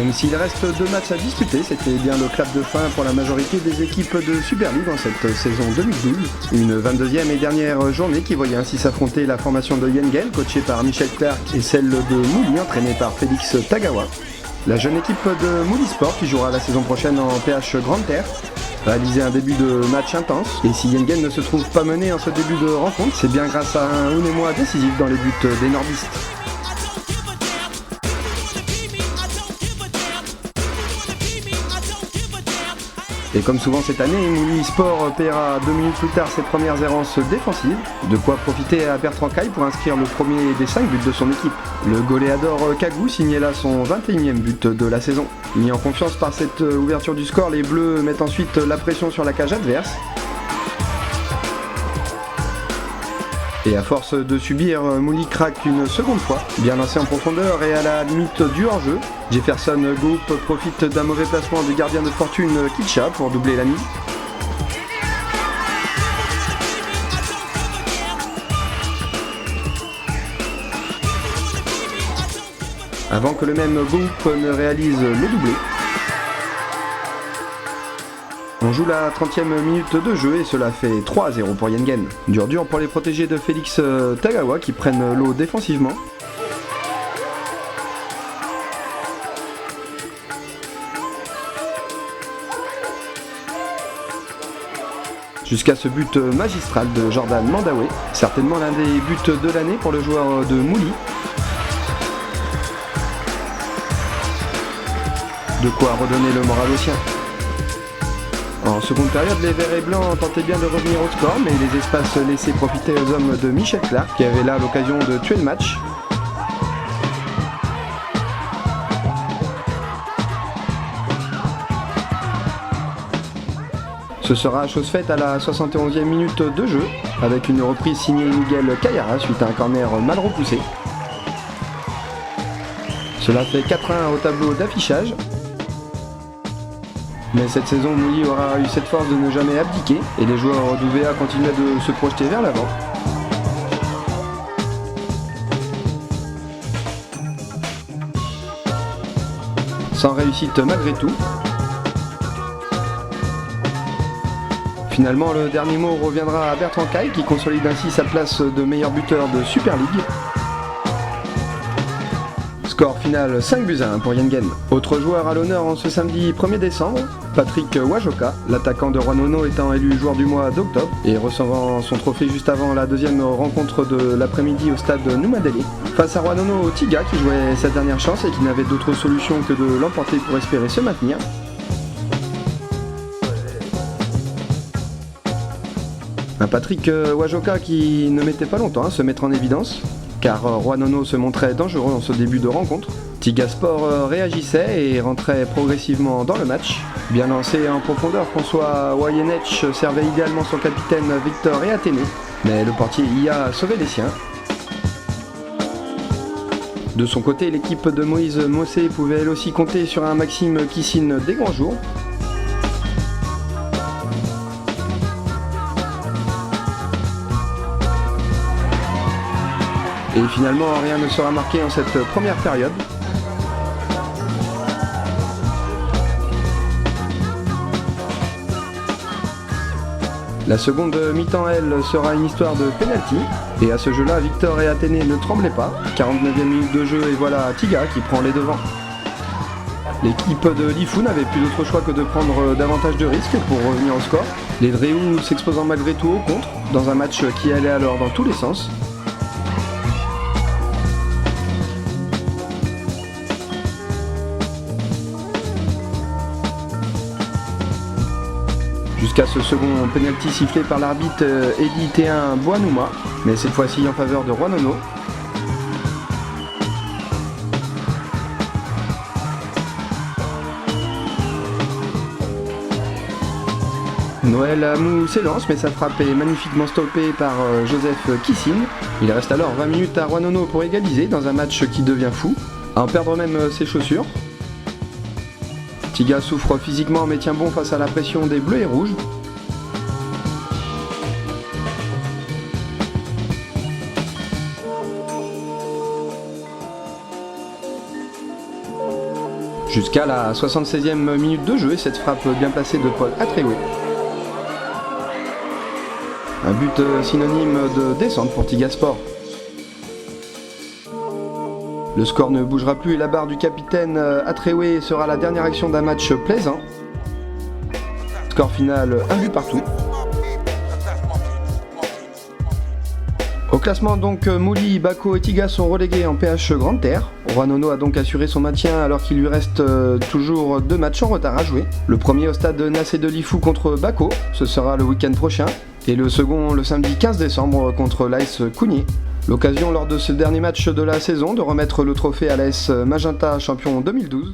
Même s'il reste 2 matchs à disputer, c'était bien le clap de fin pour la majorité des équipes de Super League en cette saison 2012. Une 22e et dernière journée qui voyait ainsi s'affronter la formation de Yengel, coachée par Michel Clark, et celle de Mouli, entraînée par Félix Tagawa. La jeune équipe de Mouli Sport, qui jouera la saison prochaine en PH Grande Terre, a réalisé un début de match intense. Et si Yengel ne se trouve pas mené en ce début de rencontre, c'est bien grâce à un Unemoa décisif dans les buts des nordistes. Et comme souvent cette année, Mouli Sport paiera 2 minutes plus tard ses premières errances défensives, de quoi profiter à Bertrand Caille pour inscrire le premier des 5 buts de son équipe. Le goléador Kagou signait là son 21e but de la saison. Mis en confiance par cette ouverture du score, les Bleus mettent ensuite la pression sur la cage adverse. Et à force de subir, Mouli craque une seconde fois, bien lancé en profondeur et à la limite du hors-jeu. Jefferson Goup profite d'un mauvais placement du gardien de fortune Kitcha pour doubler la mise. Avant que le même Goup ne réalise le doublé. On joue la 30e minute de jeu et cela fait 3-0 pour Yengen. Dur pour les protégés de Félix Tagawa qui prennent l'eau défensivement. Jusqu'à ce but magistral de Jordan Mandawe, certainement l'un des buts de l'année pour le joueur de Mouli. De quoi redonner le moral aux siens. En seconde période, les Verts et Blancs tentaient bien de revenir au score, mais les espaces laissés profiter aux hommes de Michel Clark, qui avait là l'occasion de tuer le match. Ce sera chose faite à la 71e minute de jeu, avec une reprise signée Miguel Kayara suite à un corner mal repoussé. Cela fait 4-1 au tableau d'affichage. Mais cette saison, Mouli aura eu cette force de ne jamais abdiquer et les joueurs d'UVA continuaient de se projeter vers l'avant. Sans réussite malgré tout. Finalement, le dernier mot reviendra à Bertrand Caille qui consolide ainsi sa place de meilleur buteur de Super League. Score final 5-1 pour Yengen. Autre joueur à l'honneur en ce samedi 1er décembre, Patrick Wajoka, l'attaquant de Roanono étant élu joueur du mois d'octobre et recevant son trophée juste avant la deuxième rencontre de l'après-midi au stade Noumadélé. Face à Roanono, Tiga qui jouait sa dernière chance et qui n'avait d'autre solution que de l'emporter pour espérer se maintenir. Un Patrick Wajoka qui ne mettait pas longtemps à se mettre en évidence, car Roanono se montrait dangereux en ce début de rencontre. Tigasport réagissait et rentrait progressivement dans le match. Bien lancé en profondeur, François Wayenech servait idéalement son capitaine Victor et Athénée, mais le portier IA a sauvé les siens. De son côté, l'équipe de Moïse Mossé pouvait elle aussi compter sur un Maxime Kissine des grands jours. Et finalement, rien ne sera marqué en cette première période. La seconde mi-temps, elle, sera une histoire de penalty. Et à ce jeu-là, Victor et Athénée ne tremblaient pas. 49e minute de jeu et voilà Tiga qui prend les devants. L'équipe de Lifou n'avait plus d'autre choix que de prendre davantage de risques pour revenir au score. Les Dréhou s'exposant malgré tout au contre, dans un match qui allait alors dans tous les sens. Jusqu'à ce second penalty sifflé par l'arbitre Eddy Théin Boanouma, mais cette fois-ci en faveur de Roanono. Noël Amou s'élance, mais sa frappe est magnifiquement stoppée par Joseph Kissine. Il reste alors 20 minutes à Roanono pour égaliser dans un match qui devient fou, à en perdre même ses chaussures. Tiga souffre physiquement mais tient bon face à la pression des bleus et rouges. Jusqu'à la 76e minute de jeu et cette frappe bien placée de Paul Atrewe. Un but synonyme de descente pour Tigaspor. Le score ne bougera plus et la barre du capitaine Atrewe sera la dernière action d'un match plaisant. Score final, un but partout. Au classement donc, Mouli, Bako et Tiga sont relégués en PH Grande Terre. Roanono a donc assuré son maintien alors qu'il lui reste toujours 2 matchs en retard à jouer. Le premier au stade Nassé de Lifou contre Bako, ce sera le week-end prochain. Et le second le samedi 15 décembre contre l'AS Cougnier. L'occasion lors de ce dernier match de la saison de remettre le trophée à l'AS Magenta champion 2012.